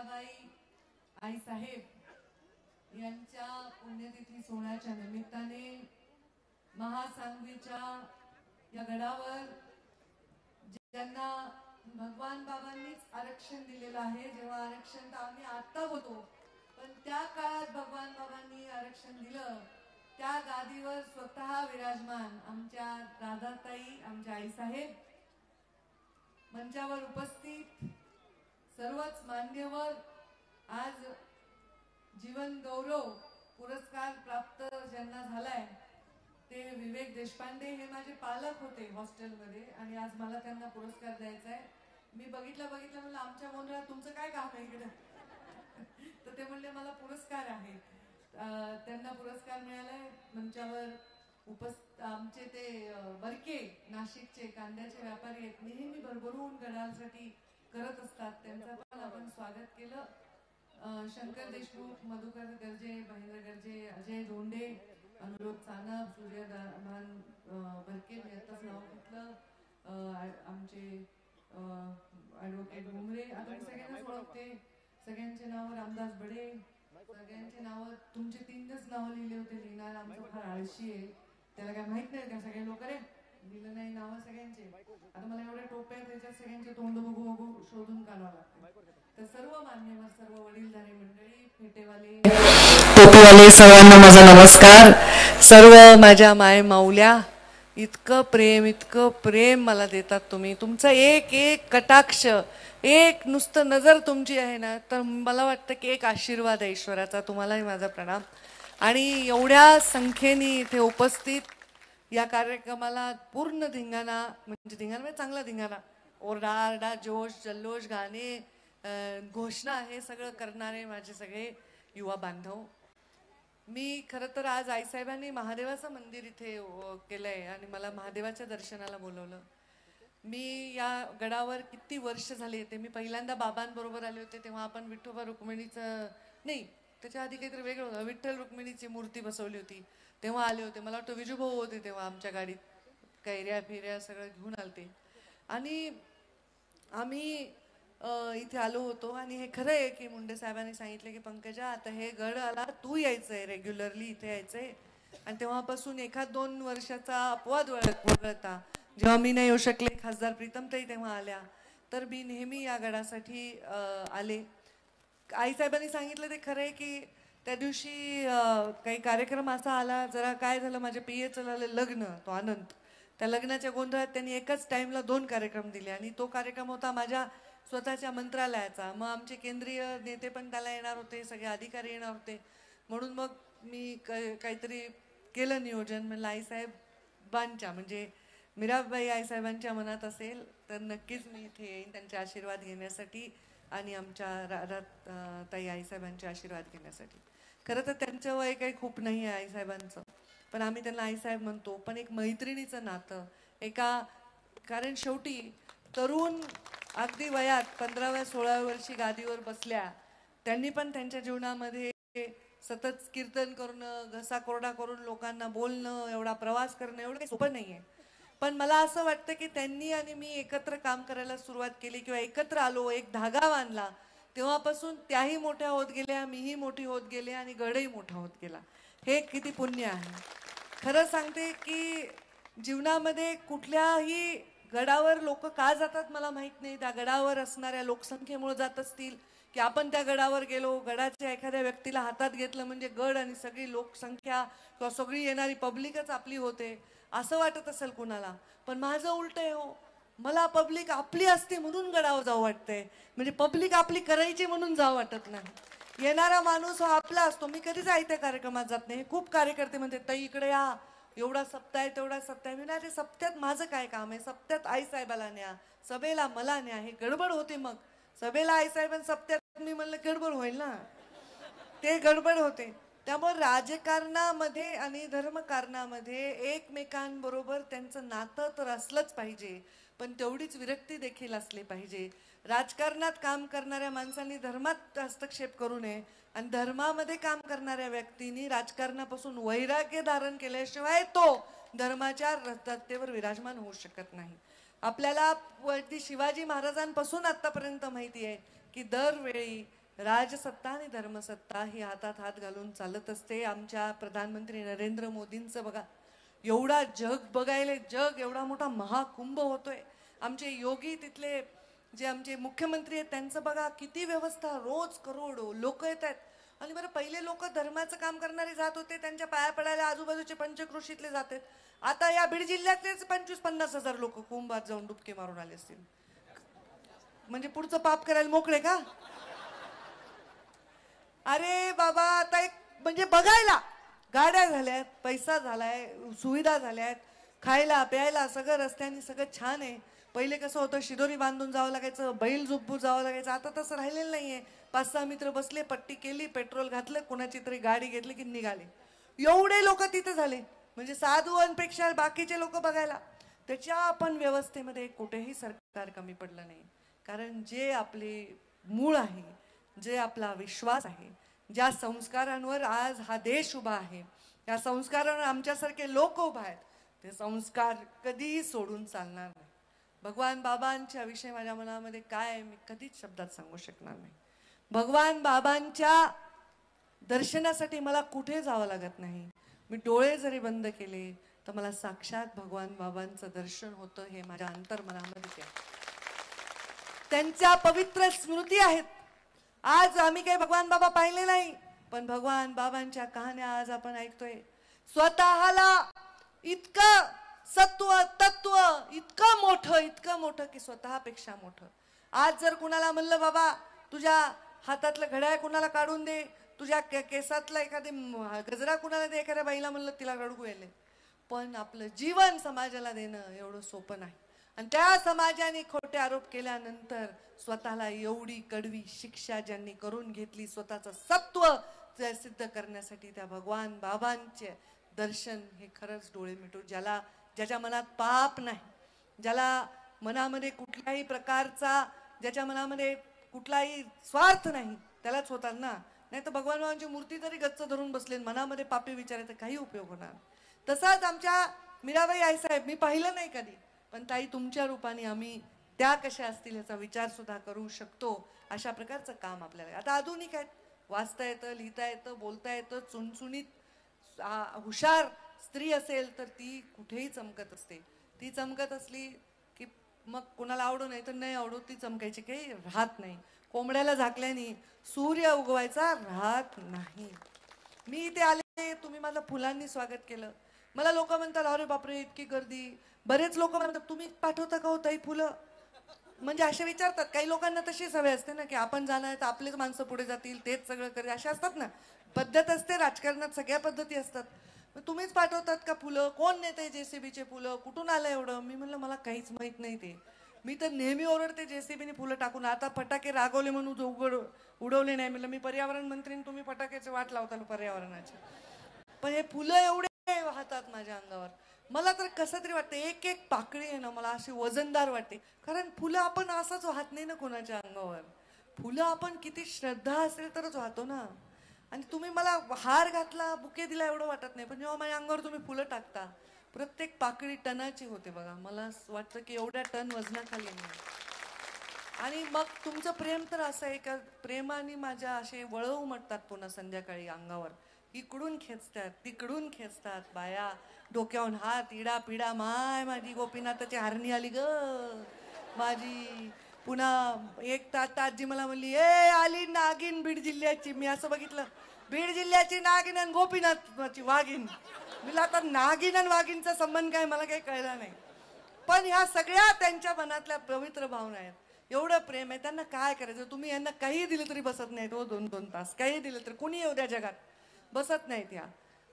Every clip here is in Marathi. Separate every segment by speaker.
Speaker 1: मीराबाई आईसाहेब यांच्या पुण्यतिथी सोहळ्याच्या निमित्ताने महासांगवीच्या या गडावर ज्यांना भगवान बाबांनीच आरक्षण दिलेलं आहे, जेव्हा आरक्षण तर आम्ही आता होतो, पण त्या काळात भगवान बाबांनी आरक्षण दिलं, त्या गादीवर स्वतः विराजमान आमच्या राधाताई, आमच्या आईसाहेब, मंचावर उपस्थित सर्वच मान्यवर, आज जीवन गौरव पुरस्कार प्राप्त ज्यांना झालाय ते विवेक देशपांडे हे माझे पालक होते हॉस्टेलमध्ये आणि आज मला त्यांना पुरस्कार द्यायचा आहे. मी बघितलं म्हणलं आमच्या गोंधळात तुमचं काय काम आहे इकडे तर ते म्हणले मला पुरस्कार आहे. त्यांना पुरस्कार मिळालाय. मंचावर आमचे ते बरके नाशिकचे कांद्याचे व्यापारी आहेत, नेहमी भरभरून गडासाठी करत असतात, त्यांचं पण आपण स्वागत केलं. शंकर देशमुख, मधुकर गर्जे, महेंद्र गर्जे, अजय धोंडे, अनुरोध सानप, सूर्य बरके, मी आताच नाव घेतलं, आमचे ॲडव्होकेट घुमरे, आता मी सगळ्यांनाच ओळखते, सगळ्यांचे नाव, रामदास बडे, सगळ्यांचे नाव, तुमचे 3च नाव लिहिले होते. लिहिणार आमचं फार आळशी आहे, त्याला काय माहित नाही का, सगळे लोक रे लिहिलं नाही नाव सगळ्यांचे. आता मला एवढे टोपे आहेत, त्याच्यात सगळ्यांचे तोंड बघू शोधून काढावं लागतं. तर सर्व मान्यवर, सर्व वडीलधारी मंडळी, फेटेवाले, टोपीवाले, सर्वांना माझा नमस्कार. सर्व माझ्या माय माऊल्या, इतकं प्रेम मला देतात तुम्ही. तुमचा एक एक कटाक्ष, एक नुसतं नजर तुमची आहे ना, तर मला वाटतं की एक आशीर्वाद आहे ईश्वराचा. तुम्हालाही माझा प्रणाम. आणि एवढ्या संख्येने इथे उपस्थित या कार्यक्रमाला पूर्ण धिंगाणा, म्हणजे धिंगाणा म्हणजे चांगला धिंगाणा, ओरडा जोश जल्लोष, गाणे, घोषणा, हे सगळं करणारे माझे सगळे युवा बांधव. मी खरं तर आज आईसाहेबांनी महादेवाचं मंदिर इथे केलंय आणि मला महादेवाच्या दर्शनाला बोलवलं. मी या गडावर किती वर्ष झाली येते. मी पहिल्यांदा बाबांबरोबर आले होते तेव्हा आपण विठोबा रुक्मिणीचं, नाही त्याच्या आधी काहीतरी वेगळं होतं, विठ्ठल रुक्मिणीची मूर्ती बसवली होती तेव्हा आले होते. मला वाटतं विजूभाऊ होते तेव्हा आमच्या गाडीत, कैऱ्या फिऱ्या सगळं घेऊन आलते आणि आम्ही इथे आलो होतो. आणि हे खरं आहे की मुंडे साहेबांनी सांगितले की पंकजा, आता हे गड आला, तू यायचंय रेग्युलरली इथे यायचंय. आणि तेव्हापासून 1-2 वर्षाचा अपवाद वगळता, जेव्हा मी नाही येऊ शकले, खासदार प्रीतमताई तेव्हा आल्या, तर मी नेहमी या गडासाठी आले. आईसाहेबांनी सांगितलं ते खरं आहे की त्या दिवशी काही कार्यक्रम असा आला, जरा काय झालं, माझ्या पियेचं झालं लग्न, तो आनंद, त्या लग्नाच्या गोंधळात त्यांनी एकाच टाइमला 2 कार्यक्रम दिले आणि तो कार्यक्रम होता माझ्या स्वतःच्या मंत्रालयाचा. मग आमचे केंद्रीय नेते पण त्याला येणार होते, सगळे अधिकारी येणार होते, म्हणून मग मी काहीतरी केलं नियोजन. म्हणलं आईसाहेबांच्या, म्हणजे मीराबाई आईसाहेबांच्या मनात असेल तर नक्कीच मी इथे येईन त्यांचे आशीर्वाद घेण्यासाठी आणि आमच्या ताई आईसाहेबांचे आशीर्वाद घेण्यासाठी. खरं तर त्यांचं वय काही खूप नाही आहे आईसाहेबांचं, पण आम्ही त्यांना आईसाहेब म्हणतो. पण एक मैत्रिणीचं नातं, कारण शेवटी तरुण अगदी वयात 15व्या-16व्या वर्षी गादीवर बसल्या, त्यांनी पण त्यांच्या जीवनामध्ये सतत कीर्तन करणं, घसा कोरडा करून लोकांना बोलणं, एवढा प्रवास करणं एवढं काही सोपं नाहीये. पण मला असं वाटतं की त्यांनी आणि मी एकत्र काम करायला सुरुवात केली किंवा एकत्र आलो, एक धागा बांधला, तेव्हापासून त्याही मोठ्या होत गेल्या, मीही मोठी होत गेले आणि गडही मोठा होत गेला. हे किती पुण्य आहे. खरं सांगते की जीवनामध्ये कुठल्याही गडावर लोक का जातात मला माहित नाही. त्या गडावर असणाऱ्या लोकसंख्येमुळे जात असतील की आपण त्या गडावर गेलो, गडाच्या एखाद्या व्यक्तीला हातात घेतलं म्हणजे गड आणि सगळी लोकसंख्या किंवा सगळी येणारी पब्लिकच आपली होते असं वाटत असेल कुणाला. पण माझं उलट आहे हो, मला पब्लिक आपली असते म्हणून गडावर जावं वाटतंय. म्हणजे पब्लिक आपली करायची म्हणून जावं वाटत नाही. येणारा माणूस हा आपला असतो. मी कधीच त्या कार्यक्रमात जात नाही. खूप कार्यकर्ते म्हणते ताई इकडे या, एवढा सप्ताह आहे तेवढा सप्ताह आहे. मी नाही, सप्त्यात माझं काय काम आहे, सप्त्यात आईसाहेबाला न्या, सभेला मला न्या. हे गडबड होते. मग सभेला आईसाहेबांना सप्त्यात मी म्हणलं गडबड होईल ना, ते गडबड होते. त्यामुळे राजकारणामध्ये आणि धर्मकारणामध्ये एकमेकांबरोबर त्यांचं नातं तर असलंच पाहिजे, पण तेवढीच विरक्ती देखील असली पाहिजे. राजकारणात काम करणाऱ्या माणसांनी धर्मात हस्तक्षेप करू नये आणि धर्मामध्ये काम करणाऱ्या व्यक्तींनी राजकारणापासून वैराग्य धारण केल्याशिवाय तो धर्माच्या रथावर विराजमान होऊ शकत नाही. आपल्याला शिवाजी महाराजांपासून आतापर्यंत माहिती आहे की दरवेळी राजसत्ता आणि धर्मसत्ता ही हातात हात घालून चालत असते. आमच्या प्रधानमंत्री नरेंद्र मोदींचं बघा, एवढा जग बघायला, जग एवढा मोठा महाकुंभ होतोय. आमचे योगी तिथले जे आमचे मुख्यमंत्री आहेत त्यांचं बघा किती व्यवस्था, रोज करोडो लोक येत आहेत. आणि बरं, पहिले लोक धर्माचं काम करणारे जात होते, त्यांच्या पाया पडायला आजूबाजूचे पंचक्रोशीतले जातात. आता या बीड जिल्ह्यातलेच 25-50 हजार लोक कुंभात जाऊन डुबके मारून आले असतील. म्हणजे पुढचं पाप करायला मोकळे का? अरे बाबा, आता एक म्हणजे बघायला गाड्या झाल्यात, पैसा झालाय, सुविधा झाल्यात, खायला प्यायला सगळं रस्त्याने सगळं छान आहे. पहिले कसं होतं, शिदोरी बांधून जावं लागायचं, बैल झोपू जावं लागायचं. आता तसं राहिलेलं नाहीये. 5-6 मित्र बसले, पट्टी केली, पेट्रोल घातलं, कोणाची तरी गाडी घेतली की निघाले. एवढे लोक तिथे झाले, म्हणजे साधूंपेक्षा बाकीचे लोक बघायला. त्याच्या आपण व्यवस्थेमध्ये कुठेही सरकार कमी पडलं नाही. कारण जे आपले मूळ आहे, जे आपला विश्वास आहे, ज्या संस्कारांवर आज हा देश उभा आहे, त्या संस्कारांवर आमच्यासारखे लोक उभा आहेत, ते संस्कार कधीही सोडून चालणार नाही. भगवान बाबांच्या विषयी माझ्या मनामध्ये काय मी कधीच शब्दात सांगू शकणार नाही. भगवान बाबांच्या दर्शनासाठी मला कुठे जावं लागत नाही. मी डोळे जरी बंद केले तर मला साक्षात भगवान बाबांचं दर्शन होतं. हे माझ्या अंतर्मनामध्ये त्यांच्या पवित्र स्मृती आहेत. आज आम्ही काही भगवान बाबा पाहिले नाही, पण भगवान बाबांच्या कहाण्या आज आपण ऐकतोय. स्वतःला इतकं सत्व तत्व इतकं मोठं की स्वतःपेक्षा मोठं. आज जर कुणाला म्हणलं, बाबा तुझ्या हातातलं घड्याळ कुणाला काढून दे, तुझ्या केसातला एखादी गजरा कुणाला दे, एखाद्या बाईला म्हणलं तिला रडू येईल. पण आपलं जीवन समाजाला देणं एवढं सोपं नाही. आणि त्या समाजाने खोटे आरोप केल्यानंतर स्वतःला एवढी कडवी शिक्षा ज्यांनी करून घेतली, स्वतःचं सत्व सिद्ध करण्यासाठी, त्या भगवान बाबांचे दर्शन हे खरंच डोळे मिटू. ज्याच्या मनात पाप नाही, ज्याला मनामध्ये कुठल्याही प्रकारचा, ज्याच्या मनामध्ये कुठलाही स्वार्थ नाही, त्यालाच होतात ना. नाही तर भगवान बाबांची मूर्ती जरी गच्च धरून बसले, मनामध्ये पापी विचारायचा काही उपयोग होणार. तसाच आमच्या मीराबाई आई साहेब, मी पाहिलं नाही कधी, पण ताई तुमच्या रूपाने आम्ही त्या कशा असतील याचा विचार सुद्धा करू शकतो. अशा प्रकारचं काम आपल्याला आता आधुनिक आहेत. वाचता येतं, लिहिता येतं, बोलता येतं. चुणचुणीत हुशार स्त्री असेल तर ती कुठेही चमकत असते. ती चमकत असली की मग कोणाला आवडो नाही तर नाही आवडो, ती चमकायची काही राहत नाही. कोंबड्याला झाकल्याने सूर्य उगवायचा राहत नाही. मी इथे आले, तुम्ही माझं फुलांनी स्वागत केलं. मला लोक म्हणतात, अरे बापरे इतकी गर्दी. बरेच लोक म्हणतात, तुम्ही पाठवता का होताही फुलं? म्हणजे असे विचारतात. काही लोकांना तशी सवय असते ना, की आपण जाणार तर आपलेच माणसं पुढे जातील, तेच सगळं करेल, असे असतात ना. पद्धत असते राजकारणात, सगळ्या पद्धती असतात. तुम्हीच पाठवतात का फुलं? कोण नेते JCBचे फुलं? कुठून आलं एवढं? मी म्हणलं मला काहीच माहित नाही. ते मी तर नेहमी ओरडते JCBने फुलं टाकून. आता फटाके रागवले म्हणून उडवले नाही. म्हणलं मी पर्यावरण मंत्री, तुम्ही फटाक्याचे वाट लावता पर्यावरणाची. पण हे फुलं एवढे वाहतात माझ्या अंगावर. मला तर कसं तरी वाटतं, एक एक पाकळी आहे ना मला अशी वजनदार वाटते. कारण फुलं आपण असंच वाहत नाही ना कोणाच्या अंगावर. फुलं आपण किती श्रद्धा असेल तरच वाहतो ना. आणि तुम्ही मला हार घातला, बुके दिला एवढं वाटत नाही, पण जेव्हा माझ्या अंगावर तुम्ही फुलं टाकता, प्रत्येक पाकळी टनाची होते बघा. मला वाटतं की एवढ्या टन वजनाखाली नाही. आणि मग तुमचं प्रेम तर असं आहे का, प्रेमाने माझ्या असे वळव उमटतात पुन्हा संध्याकाळी अंगावर. इकडून खेचतात, तिकडून खेचतात बाया, डोक्यावरून हात, इडा पिडा. माय माझी गोपीनाथाची हारणी आली ग माझी. पुन्हा एक आजी मला म्हणली, ए आली नागिन बीड जिल्ह्याची. मी असं बघितलं, बीड जिल्ह्याची नागिन आणि गोपीनाथची वाघीन. मला आता नागिन आणि वाघीनचा संबंध काय मला काही कळला नाही. पण ह्या सगळ्या त्यांच्या मनातल्या पवित्र भावना आहेत. एवढं प्रेम आहे. त्यांना काय करायचं? तुम्ही यांना काही दिलं तरी बसत नाहीत हो. 2-2 तास काही दिलं तर कुणी येऊ द्या जगात, बसत नाहीत ह्या.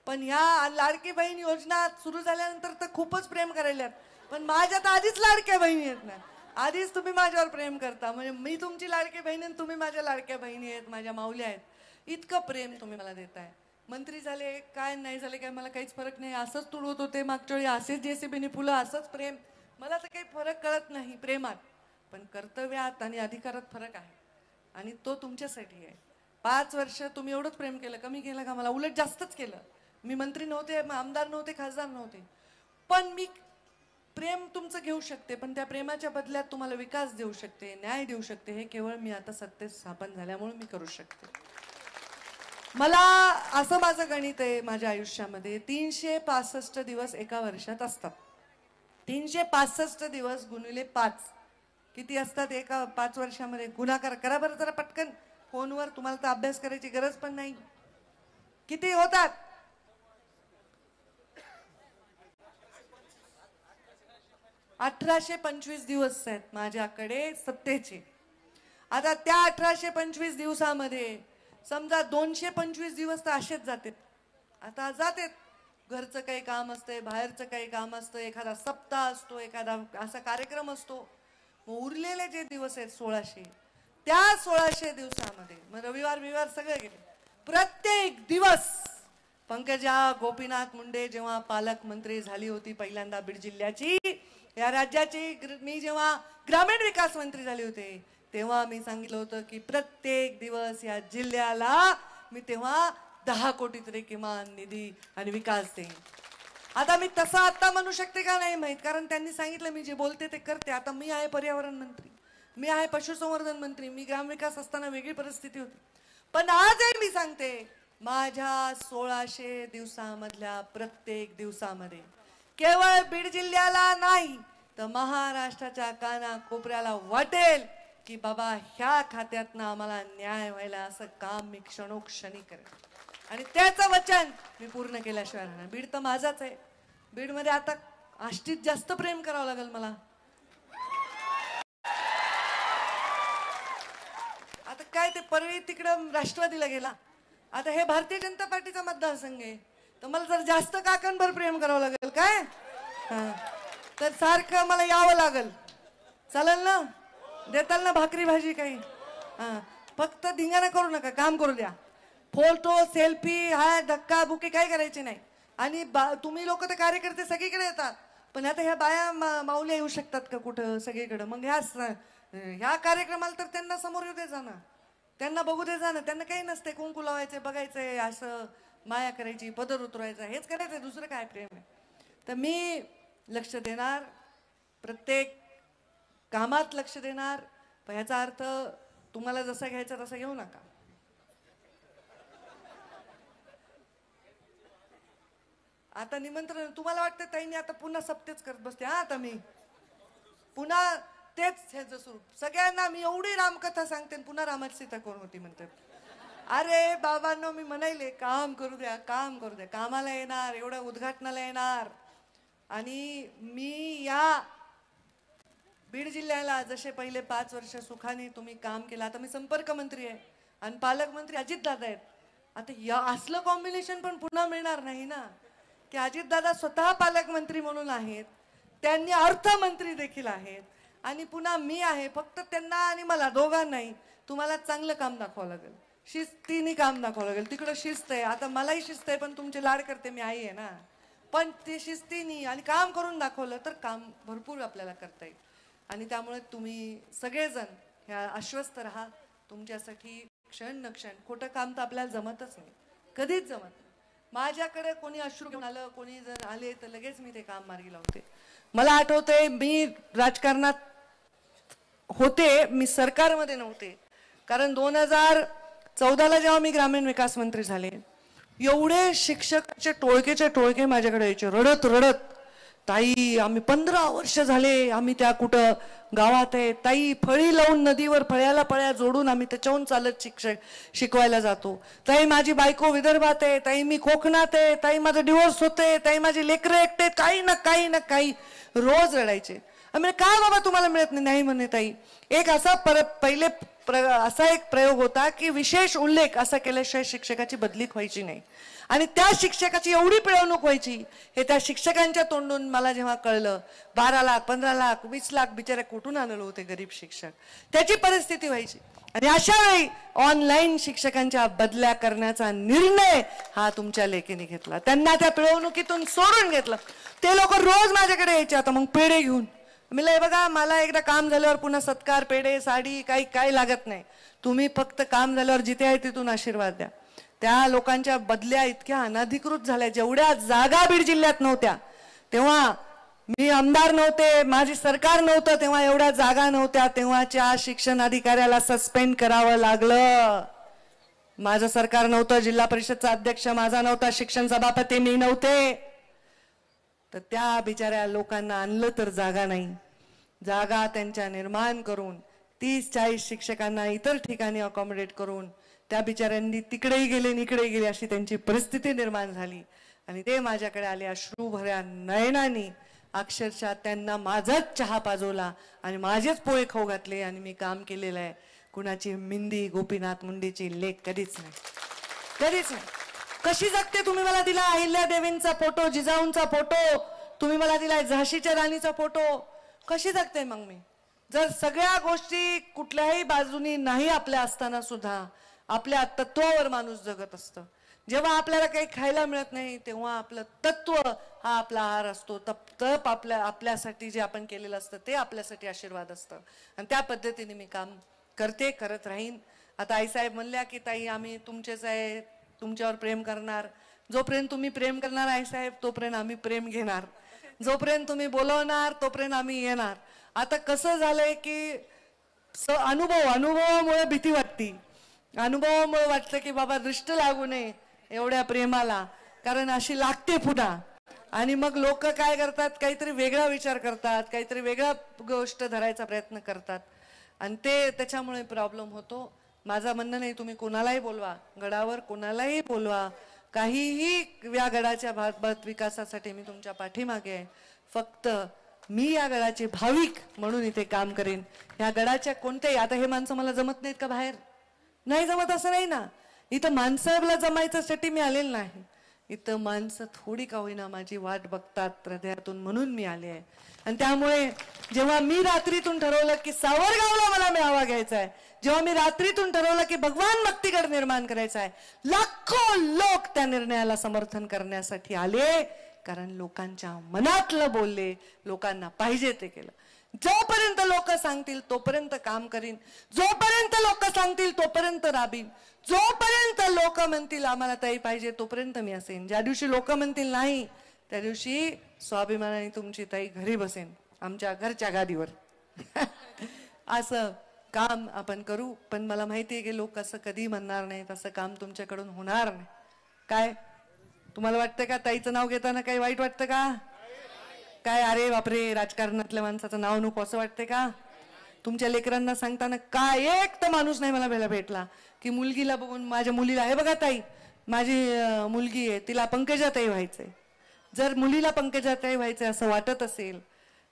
Speaker 1: पण ह्या लाडकी बहीण योजना सुरू झाल्यानंतर तर खूपच प्रेम करायला. पण माझ्या तर आधीच लाडक्या बहिणी आहेत ना. आधीच तुम्ही माझ्यावर प्रेम करता. म्हणजे मी तुमची लाडकी बहीण आणि तुम्ही माझ्या लाडक्या बहिणी आहेत, माझ्या माऊल्या आहेत. इतकं प्रेम तुम्ही मला देताय. मंत्री झाले काय नाही झाले काय मला काहीच फरक नाही. असंच तुडवत होते मागच्या वेळी, असेच JCBने फुलं, असंच प्रेम. मला तर काही फरक कळत नाही प्रेमात. पण कर्तव्यात आणि अधिकारात फरक आहे. आणि तो तुमच्यासाठी आहे. 5 वर्ष तुम्ही एवढंच प्रेम केलं, कमी केलं का? मला उलट जास्तच केलं. मी मंत्री नव्हते, आमदार नव्हते, खासदार नव्हते, पण मी प्रेम तुमचं घेऊ शकते, पण त्या प्रेमाच्या बदल्यात तुम्हाला विकास देऊ शकते, न्याय देऊ शकते, हे केवळ मी आता सत्तेत स्थापन झाल्यामुळे मी करू शकते. मला असं माझं गणित आहे माझ्या आयुष्यामध्ये, 365 दिवस एका वर्षात असतात. 365 दिवस गुणिले 5 किती असतात एका 5 वर्षामध्ये? गुणाकार करा बरं जरा पटकन फोनवर, तुम्हाला तर अभ्यास करायची गरज पण नाही. किती होतात? 1825 दिवस आहेत माझ्याकडे सत्तेचे. आता त्या 1825 दिवसामध्ये समजा 225 दिवस तर असेच जातात. आता जातात, घरचं काही काम असतंय, बाहेरचं काही काम असतं, एखादा सप्ताह असतो, एखादा असा कार्यक्रम असतो. मग उरलेले जे दिवस आहेत 1600, त्या 1600 दिवसामध्ये मग रविवार सगळे गेले. प्रत्येक दिवस पंकजा गोपीनाथ मुंडे जेव्हा पालकमंत्री झाली होती पहिल्यांदा बीड जिल्ह्याची, या राज्याची, मी जेव्हा ग्रामीण विकास मंत्री झाले होते तेव्हा मी सांगितलं होतं की प्रत्येक दिवस या जिल्ह्याला मी तेव्हा 10 कोटी तरी किमान निधी आणि विकास देईन. आता मी तसं आता म्हणू शकते का नाही माहित, कारण त्यांनी सांगितलं मी जे बोलते ते करते. आता मी आहे पर्यावरण मंत्री, मी आहे पशुसंवर्धन मंत्री, मी ग्रामविकास असताना वेगळी परिस्थिती होती. पण आजही मी सांगते, माझ्या 1600 दिवसामधल्या प्रत्येक दिवसामध्ये केवळ बीड जिल्ह्याला नाही तर महाराष्ट्राच्या काना कोपऱ्याला वाटेल की बाबा ह्या खात्यातनं आम्हाला न्याय व्हायला, असं काम मी क्षणोक्षणी करेन. आणि त्याचं वचन मी पूर्ण केल्याशिवाय राहणार. बीड तर माझाच आहे. बीडमध्ये आता आष्टीत जास्त प्रेम करावं लागेल मला. आता काय ते परळी तिकडं राष्ट्रवादीला गेला, आता हे भारतीय जनता पार्टीचा मतदारसंघ आहे, तर मला जर जास्त काकांवर प्रेम करावं लागेल काय? तर सारखं मला यावं लागेल. चालेल ना? देताल ना भाकरी भाजी काही? फक्त धिंगाणा करू नका, काम करू द्या. फोटो सेल्फी हाय धक्का बुक्की काही करायचे नाही. आणि तुम्ही लोक तर कार्यकर्ते सगळीकडे येतात, पण आता ह्या बाया माऊल्या येऊ शकतात का कुठं सगळीकडे? मग ह्या कार्यक्रमाला तर त्यांना समोर येऊ दे जाणं, त्यांना बघू दे जाणं. त्यांना काही नसते, कुंकू लावायचे, बघायचंय, असं माया करायची, पदर उतरवायचा, हेच करायचंय, दुसरं काय प्रेम आहे? तर मी लक्ष देणार, प्रत्येक कामात लक्ष देणार. पण ह्याचा अर्थ तुम्हाला जसा घ्यायचा तसा घेऊ नका. आता निमंत्रण तुम्हाला वाटतं ताईंनी आता पुन्हा सप्तेच करत बसते. आता मी पुन्हा तेच ह्याचं सुरू, सगळ्यांना मी एवढी रामकथा सांगते, पुन्हा रामाची सीता कोण होती म्हणतात. अरे बाबांनो, मी म्हणायले काम करू द्या, काम करू द्या. कामाला येणार, एवढ्या उद्घाटनाला येणार. आणि मी या बीड जिल्ह्याला जसे पहिले 5 वर्ष सुखाने तुम्ही काम केलं, आता मी संपर्क मंत्री आहे आणि पालकमंत्री अजितदादा आहेत. आता या असलं कॉम्बिनेशन पण पुन्हा मिळणार नाही ना, की अजितदादा स्वतः पालकमंत्री म्हणून आहेत, त्यांनी अर्थमंत्री देखील आहेत, आणि पुन्हा मी आहे. फक्त त्यांना आणि मला दोघांनाही तुम्हाला चांगलं काम दाखवावं लागेल, शिस्तीने काम दाखवावं लागेल. तिकडं शिस्त आहे, आता मलाही शिस्त आहे, पण तुमचे लाड करते, मी आई आहे ना. पण ते शिस्तीने आणि काम करून दाखवलं तर काम भरपूर आपल्याला करता येईल. आणि त्यामुळे तुम्ही सगळेजण ह्या आश्वस्त राहा. तुमच्यासाठी क्षण न क्षण, खोटं काम तर आपल्याला जमतच नाही, कधीच जमत नाही. माझ्याकडे कोणी अश्रू घेऊन आलं, कोणी जर आले तर लगेच मी ते काम मार्गी लावते. मला आठवतंय मी राजकारणात होते, मी सरकारमध्ये नव्हते, कारण 2014ला जेव्हा मी ग्रामीण विकास मंत्री झाले, एवढे शिक्षकाचे टोळकेचे टोळके माझ्याकडे यायचे रडत रडत. ताई आम्ही 15 वर्ष झाले आम्ही त्या कुठं गावात आहे ताई, फळी लावून नदीवर फळ्याला पळ्या जोडून आम्ही त्याच्याहून चालत शिकवायला जातो. ताई माझी बायको विदर्भात आहे, ताई मी कोकणात आहे, ताई माझा डिवोर्स होते, ताई माझी लेकरं एकटे, काही ना काही रोज रडायचे. आम्ही काय बाबा तुम्हाला मिळत नाही म्हणे ताई. एक असा पहिले असा एक प्रयोग होता की विशेष उल्लेख असा केल्याशिवाय शिक्षकाची बदली व्हायची नाही, आणि त्या शिक्षकाची एवढी पिळवणूक व्हायची हे त्या शिक्षकांच्या तोंडून मला जेव्हा कळलं. 12 लाख 15 लाख 20 लाख बिचारे कुठून आणले होते गरीब शिक्षक, त्याची परिस्थिती व्हायची. आणि अशा वेळी ऑनलाईन शिक्षकांच्या बदल्या करण्याचा निर्णय हा तुमच्या लेकीने घेतला. त्यांना त्या पिळवणुकीतून सोडून घेतलं. ते लोक रोज माझ्याकडे यायचे, आता मग पेढे घेऊन. मी बघा मला एकदा काम झाल्यावर पुन्हा सत्कार, पेढे, साडी काही लागत नाही. तुम्ही फक्त काम झाल्यावर जिथे आहे तिथून आशीर्वाद द्या. त्या लोकांच्या बदल्या इतक्या अनधिकृत झाल्या, जेवढ्या जागा बीड जिल्ह्यात नव्हत्या तेव्हा मी आमदार नव्हते, माझी सरकार नव्हतं तेव्हा एवढ्या जागा नव्हत्या, तेव्हाच्या शिक्षण अधिकाऱ्याला सस्पेंड करावं लागलं. माझं सरकार नव्हतं, जिल्हा परिषदचा अध्यक्ष माझा नव्हता, शिक्षण सभापती मी नव्हते, तर त्या बिचाऱ्या लोकांना आणलं तर जागा नाही. जागा त्यांच्या निर्माण करून 30-40 शिक्षकांना इतर ठिकाणी अकॉमोडेट करून त्या बिचाऱ्यांनी तिकडेही गेले इकडेही गेले अशी त्यांची परिस्थिती निर्माण झाली. आणि ते माझ्याकडे आले अश्रूभऱ्या नयनांनी, अक्षरशः त्यांना माझाच चहा पाजवला आणि माझेच पोहे खाऊ घातले आणि मी काम केलेलं आहे. कुणाची मिंदी गोपीनाथ मुंडेची लेख कधीच नाही, कधीच नाही. कशी जगते तुम्ही मला दिला अहिल्या देवींचा फोटो, जिजाऊंचा फोटो, तुम्ही मला दिलाय झाशीच्या राणीचा फोटो, कशी जगते मग मी? जर सगळ्या गोष्टी कुठल्याही बाजूनी नाही आपल्या असताना सुद्धा आपल्या तत्वावर माणूस जगत असतं. जेव्हा आपल्याला काही खायला मिळत नाही तेव्हा आपलं तत्व हा आपला आहार असतो. तप आपल्यासाठी जे आपण केलेलं असतं ते आपल्यासाठी आशीर्वाद असतं. आणि त्या पद्धतीने मी काम करते, करत राहीन. आता आईसाहेब म्हणल्या की ताई आम्ही तुमचेच आहे, तुमच्यावर प्रेम करणार. जोपर्यंत तुम्ही प्रेम करणार आईसाहेब तोपर्यंत आम्ही प्रेम घेणार, जोपर्यंत तुम्ही बोलवणार तोपर्यंत आम्ही येणार. आता कसं झालंय की अनुभवामुळे भीती वाटते, अनुभवामुळे वाटतं की बाबा दृष्ट लागू नये एवढ्या प्रेमाला, कारण अशी लागते पुन्हा. आणि मग लोक काय करतात, काहीतरी वेगळा विचार करतात, काहीतरी वेगळा गोष्ट धरायचा प्रयत्न करतात आणि ते त्याच्यामुळे प्रॉब्लेम होतो. माझं म्हणणं नाही, तुम्ही कोणालाही बोलवा, गडावर कोणालाही बोलवा, काहीही या गडाच्या विकासासाठी मी तुमच्या पाठीमागे आहे. फक्त मी या गडाचे भाविक म्हणून इथे काम करेन. या गडाच्या कोणत्याही, आता हे माणसं मला जमत नाहीत का बाहेर? नाही जमत असं नाही ना. इथं माणसाला जमायच्यासाठी मी आलेलं नाही, इथं माणसं थोडी का होईना माझी वाट बघतात हृदयातून म्हणून मी आले आहे. आणि त्यामुळे जेव्हा मी रात्रीतून ठरवलं की सावरगावला मला मेळावा घ्यायचा आहे, जेव्हा मी रात्रीतून ठरवलं की भगवान भक्तीगड निर्माण करायचा आहे, लाखो लोक त्या निर्णयाला समर्थन करण्यासाठी आले. कारण लोकांच्या मनातलं बोलले, लोकांना पाहिजे ते केलं. जोपर्यंत लोक सांगतील तोपर्यंत काम करीन, जोपर्यंत लोक सांगतील तोपर्यंत राबीन, जोपर्यंत लोक म्हणतील आम्हाला ताई पाहिजे तोपर्यंत मी असेन. ज्या दिवशी लोक म्हणतील नाही त्या दिवशी स्वाभिमानाने तुमची ताई घरी बसेन आमच्या घरच्या गादीवर. असं काम आपण करू. पण मला माहिती आहे की लोक असं कधी म्हणणार नाही, तसं काम तुमच्याकडून होणार नाही. काय तुम्हाला वाटतं का ताईचं नाव घेताना काही वाईट वाटतं का? काय अरे बापरे राजकारणातल्या माणसाचं नाव नको असं वाटतंय का? तुमच्या लेकरांना सांगताना काय एक तर माणूस नाही मला भेटला की मुलगीला बघून, माझ्या मुलीला हे बघा ताई माझी मुलगी आहे तिला पंकजाताई व्हायचंय. जर मुलीला पंकजाताई व्हायचंय असं वाटत असेल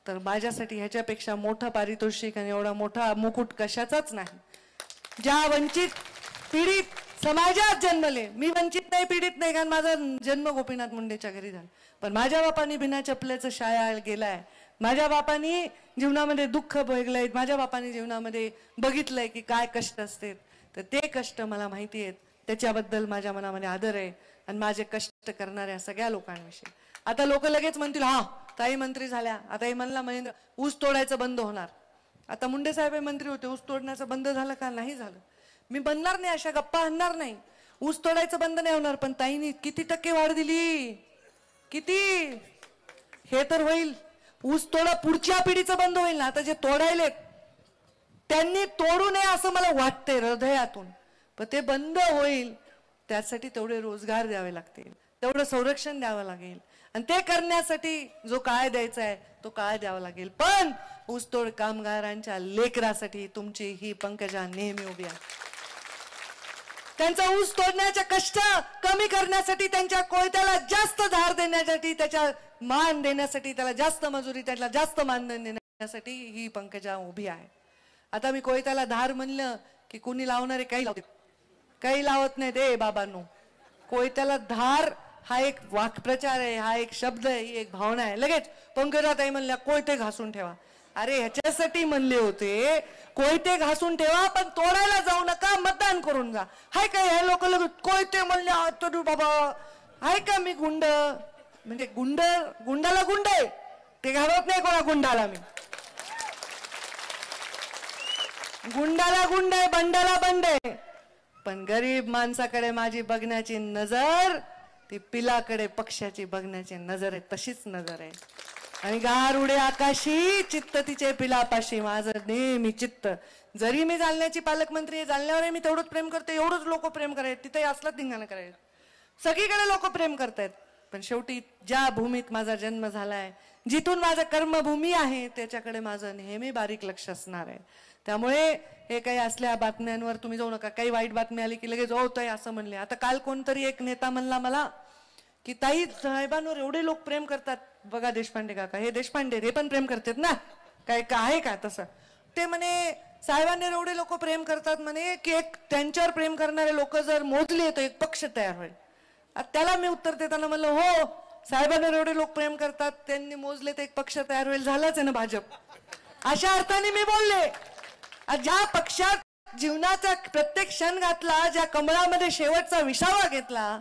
Speaker 1: तर माझ्यासाठी ह्याच्यापेक्षा मोठं पारितोषिक आणि एवढा मोठा मुकुट कशाचाच नाही. ज्या वंचित पीडित समाजात जन्मले, मी वंचित नाही पीडित नाही कारण माझा जन्म गोपीनाथ मुंडेच्या घरी झाला, पण माझ्या बापांनी बिना चपलेचं शाळा गेलाय, माझ्या बापांनी जीवनामध्ये दुःख भोगलंय, माझ्या बापांनी जीवनामध्ये बघितलंय की काय कष्ट असते. तर ते कष्ट मला माहिती आहेत, त्याच्याबद्दल माझ्या मनामध्ये आदर आहे आणि माझे कष्ट करणाऱ्या सगळ्या लोकांविषयी. आता लोक लगेच म्हणतील हा ताई मंत्री झाल्या, आता हे म्हणला महेंद्र ऊस तोडायचं बंद होणार. आता मुंडे साहेब मंत्री होते, ऊस तोडण्याचं बंद झालं का? नाही झालं. मी बनणार नाही, अशा गप्पा आणणार नाही. ऊस तोडायचं बंद नाही होणार, पण ताईंनी किती टक्के वाढ दिली, किती, हे तर होईल. ऊस तोडा पुढच्या पिढीचं बंद होईल ना. आता जे तोडायले त्यांनी तोडू नये असं मला वाटतंय हृदयातून, पण ते बंद होईल त्यासाठी तेवढे रोजगार द्यावे लागतील, तेवढं संरक्षण द्यावं लागेल आणि ते करण्यासाठी जो काळ द्यायचा आहे तो काळ द्यावा लागेल. पण ऊसतोड कामगारांच्या लेकरासाठी तुमची ही पंकजा नेहमी उभी आहे. त्यांचा ऊस तोडण्याचे कष्ट कमी करण्यासाठी, त्यांच्या कोयत्याला जास्त धार देण्यासाठी, त्याच्या मान देण्यासाठी, त्याला जास्त मजुरी, त्याला जास्त मानधन देण्यासाठी ही पंकजा उभी आहे. आता मी कोयत्याला धार म्हणलं की कुणी लावणारे काही लावते, काही लावत नाही ते बाबांनो. कोयत्याला धार हा एक वाक्प्रचार आहे, हा एक शब्द आहे, ही एक भावना आहे. लगेच पंकजाताई म्हणल्या कोयते घासून ठेवा. अरे ह्याच्यासाठी म्हणले होते कोयते घासून ठेवा पण तोडायला जाऊ नका, मतदान करून जा. हाय काय हे लोक कोयते म्हणल्या तोडू बाबा, हाय का मी गुंड? म्हणजे गुंडाला गुंड आहे ते घालत नाही कोणा गुंडाला. मी गुंडाला गुंड आहे, बंडाला बंड आहे, पण गरीब माणसाकडे माझी बघण्याची नजर ती पिलाकडे पक्षाची बघण्याची नजर आहे, तशीच नजर आहे. आणि गारुडे आकाशी चित्त तिचे पिलापाशी, माझं नेहमी चित्त. जरी मी जालन्याची पालकमंत्री आहे, जालन्यावर मी तेवढंच प्रेम करते, एवढंच लोक प्रेम करायचे, तिथे असलाच धिंगाणा करायचं. सगळीकडे लोक प्रेम करतायत, पण शेवटी ज्या भूमीत माझा जन्म झालाय, जिथून माझं कर्मभूमी आहे, त्याच्याकडे माझं नेहमी बारीक लक्ष असणार आहे. त्यामुळे हे काही असल्या बातम्यांवर तुम्ही जाऊ नका. काही वाईट बातमी आली की लगेच होतंय असं म्हणले. आता काल कोणतरी एक नेता म्हणला मला की ताई साहेबांवर एवढे लोक प्रेम करतात. बघा देशपांडे काका, हे देशपांडे हे पण प्रेम करतात ना, काय आहे का तसं? ते म्हणे साहेबांवर एवढे लोक प्रेम करतात म्हणे की एक त्यांच्यावर प्रेम करणारे लोक जर मोजले तर एक पक्ष तयार होईल. त्याला मी उत्तर देताना म्हणलं हो, साहेबांवर एवढे लोक प्रेम करतात, त्यांनी मोजले तर एक पक्ष तयार होईल. झालंच आहे ना भाजप. अशा अर्थाने मी बोलले. ज्या पक्षात जीवनाचा प्रत्येक क्षण घातला, ज्या कमळामध्ये शेवटचा विसावा घेतला,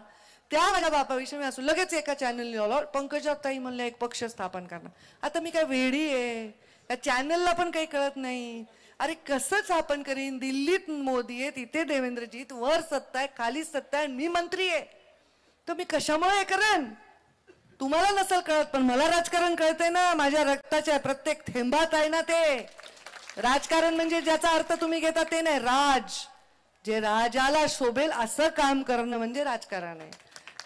Speaker 1: त्या माझ्या बापाविषयी मी असू लगेच एका चॅनलला पंकजाताई म्हणले एक पक्ष स्थापन करणार. आता मी काय वेडी आहे? या चॅनलला पण काही कळत नाही. अरे कसं स्थापन करीन? दिल्लीत मोदी आहे, तिथे देवेंद्रजीत, वर सत्ता आहे, खाली सत्ता आहे, मी मंत्री आहे, तर मी कशामुळे हे करेन? तुम्हाला नसेल कळत, पण मला राजकारण कळतंय ना. माझ्या रक्ताच्या प्रत्येक थेंबात आहे ना ते राजकारण. म्हणजे ज्याचा अर्थ तुम्ही घेता ते नाही, राज, जे राजाला शोभेल असं काम करणं म्हणजे राजकारण आहे.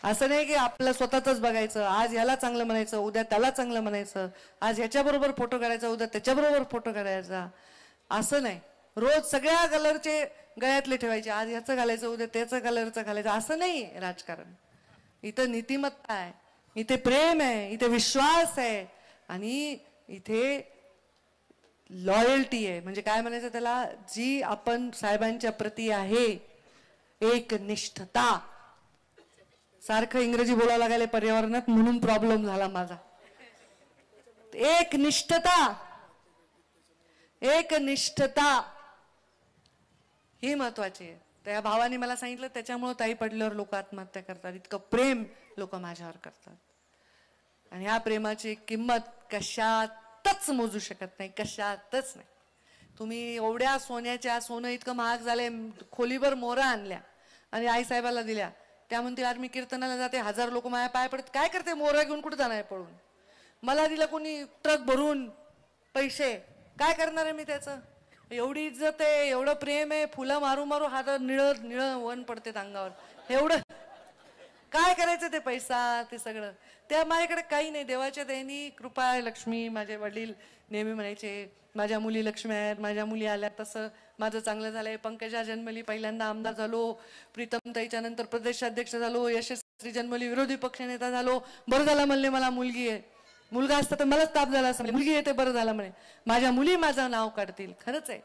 Speaker 1: असं नाही की आपलं स्वतःच बघायचं, आज याला चांगलं म्हणायचं, उद्या त्याला चांगलं म्हणायचं, आज ह्याच्याबरोबर फोटो काढायचा, उद्या त्याच्याबरोबर फोटो काढायचा, असं नाही. रोज सगळ्या कलरचे गळ्यातले ठेवायचे, आज ह्याचं घालायचं, उद्या त्याचं कलरचं घालायचं, असं नाही राजकारण. इथं नीतिमत्ता आहे, इथे प्रेम आहे, इथे विश्वास आहे, आणि इथे लॉयल्टी आहे. म्हणजे काय म्हणायचं त्याला, जी आपण साहेबांच्या प्रती आहे एक निष्ठता. सारखं इंग्रजी बोलावं लागायला पर्यावरणात, म्हणून प्रॉब्लेम झाला माझा. एक निष्ठता, एक निष्ठता ही महत्वाची आहे. त्या भावाने मला सांगितलं त्याच्यामुळे ताई पडल्यावर लोक आत्महत्या करतात. इतकं प्रेम लोक माझ्यावर करतात, आणि ह्या प्रेमाची किंमत कशातच मोजू शकत नाही, कशातच नाही. तुम्ही एवढ्या सोन्याच्या, सोनं इतकं महाग झालंय, खोलीभर मोहरा आणल्या आणि आई साहेबाला दिल्या. त्या म्हणते यार मी कीर्तनाला जाते, 1000 लोक माझ्या पाय पडत, काय करते मोहरा घेऊन, कुठे जाणार पळून? मला दिलं कोणी ट्रक भरून पैसे, काय करणार आहे मी त्याचं? एवढी इज्जत आहे, एवढं प्रेम आहे, फुलं मारू मारू हात निळं निळं वन पडते अंगावर. एवढं काय करायचं ते पैसा, ते सगळं त्या माझ्याकडे काही नाही. देवाच्या दयेनी कृपा आहे, लक्ष्मी. माझे वडील नेहमी म्हणायचे माझ्या मुली लक्ष्मी आहेत, माझ्या मुली आल्या, तसं माझं चांगलं झालंय. पंकजा जन्मली, पहिल्यांदा आमदार झालो, प्रीतमताईच्या नंतर प्रदेशाध्यक्ष झालो, यशस्वी जन्मली, विरोधी पक्षनेता झालो. बरं झालं म्हणले मला मुलगी आहे, मुलगा असता तर मलाच ताप झाला असं. मुलगी येते, बरं झालं म्हणे, माझ्या मुली माझं नाव काढतील. खरंच आहे.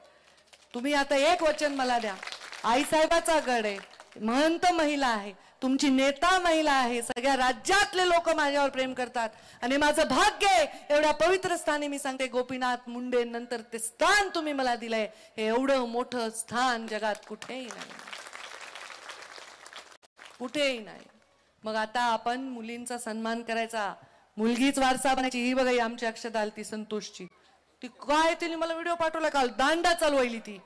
Speaker 1: तुम्ही आता एक वचन मला द्या, आईसाहेबाचा गड आहे, महंत महिला आहे, तुमची नेता महिला आहे, सगळ्या राज्यातले लोक माझ्यावर प्रेम करतात, आणि माझं भाग्य आहे एवढ्या पवित्र स्थानी. मी सांगते गोपीनाथ मुंडे नंतर ते स्थान तुम्ही मला दिलंय, हे एवढं मोठं स्थान जगात कुठेही नाही, कुठेही नाही. मग आता आपण मुलींचा सन्मान करायचा, मुलगीच वारसा बनायची. ही बघा आमची अक्षता आलती संतोषची, ती काय, तिने मला व्हिडिओ पाठवला काल, दांडा चालवायली. ती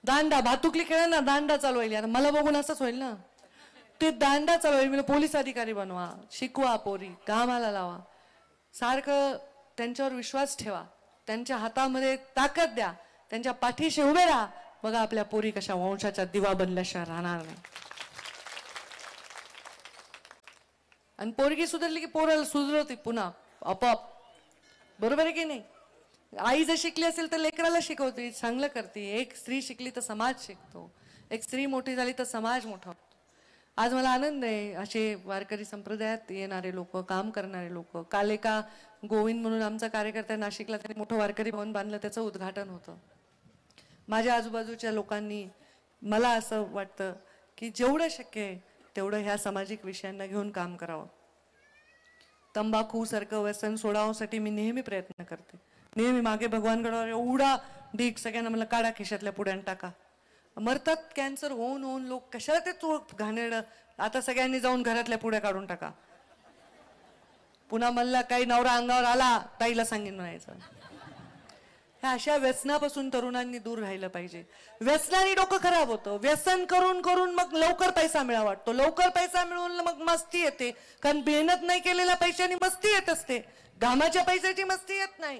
Speaker 1: दांडा भातुकली खेळ ना, दांडा चालवायली. आता मला बघून असंच होईल ना, ते दांडा चालवायली. मला पोलीस अधिकारी बनवा, शिकवा, पोरी कामाला लावा, सारखं त्यांच्यावर विश्वास ठेवा, त्यांच्या हातामध्ये ताकद द्या, त्यांच्या पाठीशी उभे राहा. बघा आपल्या पोरी कशा वंशाच्या दिवा बनल्याशिवाय राहणार नाही. आणि पोरगी सुधारली की पोराला सुधरवते पुन्हा आपोआप. बरोबर आहे की नाही? आई जर शिकली असेल तर लेकराला शिकवते, चांगलं करते. एक स्त्री शिकली तर समाज शिकतो, एक स्त्री मोठी झाली तर समाज मोठा होतो. आज मला आनंद आहे, असे वारकरी संप्रदायात येणारे लोक, काम करणारे लोक. काल एका गोविंद म्हणून आमचा कार्यकर्ता नाशिकला, त्यांनी मोठं वारकरी भवन बांधलं, त्याचं उद्घाटन होतं. माझ्या आजूबाजूच्या लोकांनी, मला असं वाटतं की जेवढं शक्य आहे तेवढं ह्या सामाजिक विषयांना घेऊन काम करावं. तंबाखू सारखं व्यसन सोडावण्यासाठी मी नेहमी प्रयत्न करते. नेहमी मागे भगवानगडावर एवढा ढीक, सगळ्यांना मला काढा खिशातल्या पुड्यान टाका. मरतात कॅन्सर होऊन होऊन लोक, कशाला ते चूक घाणेरडं. आता सगळ्यांनी जाऊन घरातल्या पुड्या काढून टाका. पुन्हा म्हणला काही नवरा अंगावर आला ताईला सांगेन म्हणायचं. ह्या अशा व्यसनापासून तरुणांनी दूर राहिलं पाहिजे. व्यसनाने डोकं खराब होतं. व्यसन करून करून मग लवकर पैसा मिळावा वाटतो. लवकर पैसा मिळवून मग मस्ती येते, कारण मेहनत नाही केलेल्या पैशाने मस्ती येत असते. घामाच्या पैशाची मस्ती येत नाही.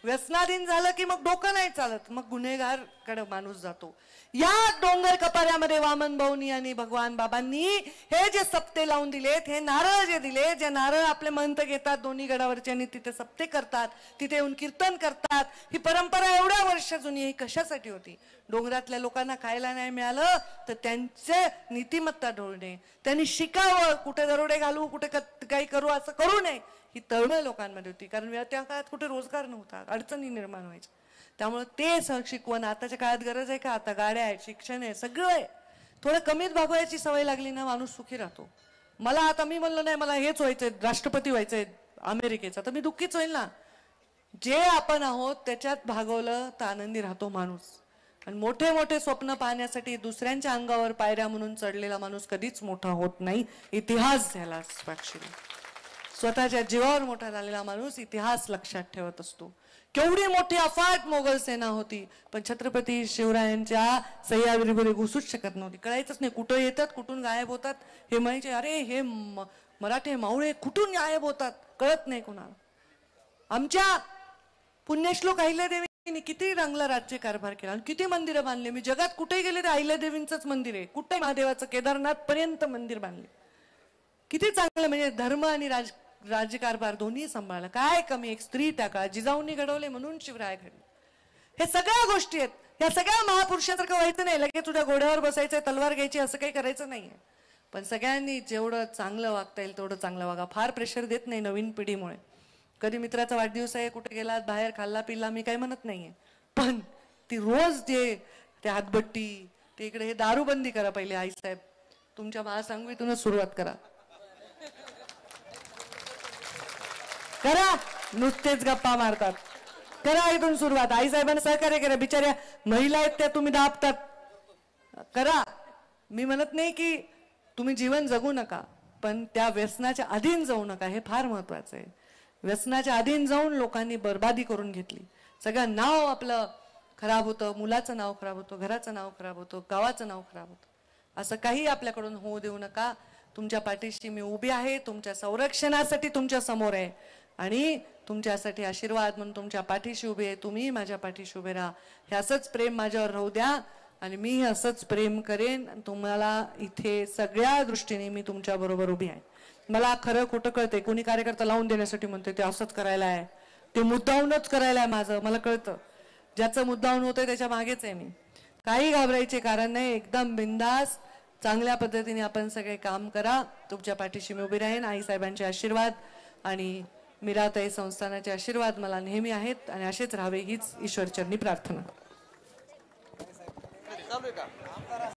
Speaker 1: व्यसनाधीन झालं की मग डोकं नाही चालत, मग गुन्हेगार कडे माणूस जातो. या डोंगर कपाऱ्यामध्ये वामन भाऊनी आणि भगवान बाबांनी हे जे सप्ते लावून दिलेत, हे नारळ जे दिले, जे नारळ आपले महंत घेतात दोन्ही गडावरचे आणि तिथे सप्ते करतात, तिथे येऊन कीर्तन करतात, ही परंपरा एवढ्या वर्ष जुनी ही कशासाठी होती? डोंगरातल्या लोकांना खायला नाही मिळालं तर त्यांचे नीतिमत्ता ढोळणे, त्यांनी शिकावं, कुठे दरोडे घालू, कुठे काही करू, असं करू नये, ही तळमळ लोकांमध्ये होती. कारण त्या काळात कुठे रोजगार नव्हता, अडचणी निर्माण व्हायच्या. त्यामुळे ते शिकवण आताच्या काळात गरज आहे का? आता गाड्या आहेत, शिक्षण आहे, सगळं आहे. थोडं कमीच भागवायची सवय लागली ना, माणूस सुखी राहतो. मला आता मी म्हणलं नाही मला हेच व्हायचंय, राष्ट्रपती व्हायचंय अमेरिकेचा, तर मी दुःखीच होईल ना. जे आपण आहोत त्याच्यात भागवलं तर आनंदी राहतो माणूस. आणि मोठे मोठे स्वप्न पाहण्यासाठी दुसऱ्यांच्या अंगावर पायऱ्या म्हणून चढलेला माणूस कधीच मोठा होत नाही. इतिहास झाला साक्षी. स्वतःच्या जीवावर मोठा झालेला माणूस इतिहास लक्षात ठेवत असतो. केवढी मोठी अफाट मोगल सेना होती, पण छत्रपती शिवरायांच्या सह्याद्रीमध्ये घुसूच शकत नव्हती. कळायचंच नाही कुठं येतात, कुठून गायब होतात. हे म्हणायचे अरे हे मराठे मावळे कुठून गायब होतात, कळत नाही कुणाला. आमच्या पुण्यश्लोक अहिल्यादेवींनी किती रंगला राज्यकारभार केला आणि किती मंदिरं बांधले. मी जगात कुठेही गेले तर अहिल्यादेवींचंच मंदिर आहे, कुठे महादेवाचं केदारनाथ पर्यंत मंदिर बांधले. किती चांगलं, म्हणजे धर्म आणि राज्यकारभार दोन्ही सांभाळलं. काय कमी एक स्त्री त्या काळात जिजाऊंनी घडवले म्हणून शिवराय घडले. हे सगळ्या गोष्टी आहेत. या सगळ्या महापुरुषांसारखं व्हायचं नाही, लगेच तुझ्या घोड्यावर बसायचंय, तलवार घ्यायची, असं काही करायचं नाहीये. पण सगळ्यांनी जेवढं चांगलं वागता येईल तेवढं चांगलं वागा. फार प्रेशर देत नाही नवीन पिढीमुळे. कधी मित्राचा वाढदिवस आहे, कुठे गेलात बाहेर, खाल्ला पिल्ला, मी काही म्हणत नाहीये, पण ती रोज जे ते हातभट्टी ते इकडे, हे दारूबंदी करा पहिले. आईसाहेब तुमच्या महासांगवीतूनच सुरुवात करा. करा, नुसतेच गप्पा मारतात, करा इथून सुरुवात. आईसाहेबांना सहकार्य करा. बिचाऱ्या महिला आहेत त्या तुम्ही दाबतात, करा. मी म्हणत नाही की तुम्ही जीवन जगू नका, पण त्या व्यसनाच्या अधीन जाऊ नका, हे फार महत्वाचं आहे. व्यसनाच्या अधीन जाऊन लोकांनी बर्बादी करून घेतली. सगळं नाव आपलं खराब होतं, मुलाचं नाव खराब होतं, घराचं नाव खराब होतं, गावाचं नाव खराब होतं. असं काही आपल्याकडून होऊ देऊ नका. तुमच्या पाठीशी मी उभी आहे, तुमच्या संरक्षणासाठी तुमच्या समोर आहे आणि तुमच्यासाठी आशीर्वाद म्हणून तुमच्या पाठीशी उभी आहे. तुम्ही माझ्या पाठीशी उभे राहा. हे असंच प्रेम माझ्यावर राहू द्या आणि मी असंच प्रेम करेन. तुम्हाला इथे सगळ्या दृष्टीने मी तुमच्या बरोबर उभी आहे. मला खरं खोटं कळते. कोणी कार्यकर्ता लावून देण्यासाठी म्हणते ते असंच करायला आहे, ते मुद्दाहूनच करायला आहे. माझं मला कळतं, ज्याचं मुद्दाहून होतंय त्याच्या मागेच आहे मी. काही घाबरायचे कारण नाही. एकदम बिंदास चांगल्या पद्धतीने आपण सगळे काम करा. तुमच्या पाठीशी मी उभी राहीन. आईसाहेबांचे आशीर्वाद आणि मीराताई संस्थानाचे आशीर्वाद मला नेहमी आहेत आणि असेच राहावे हीच ईश्वरचरणी प्रार्थना.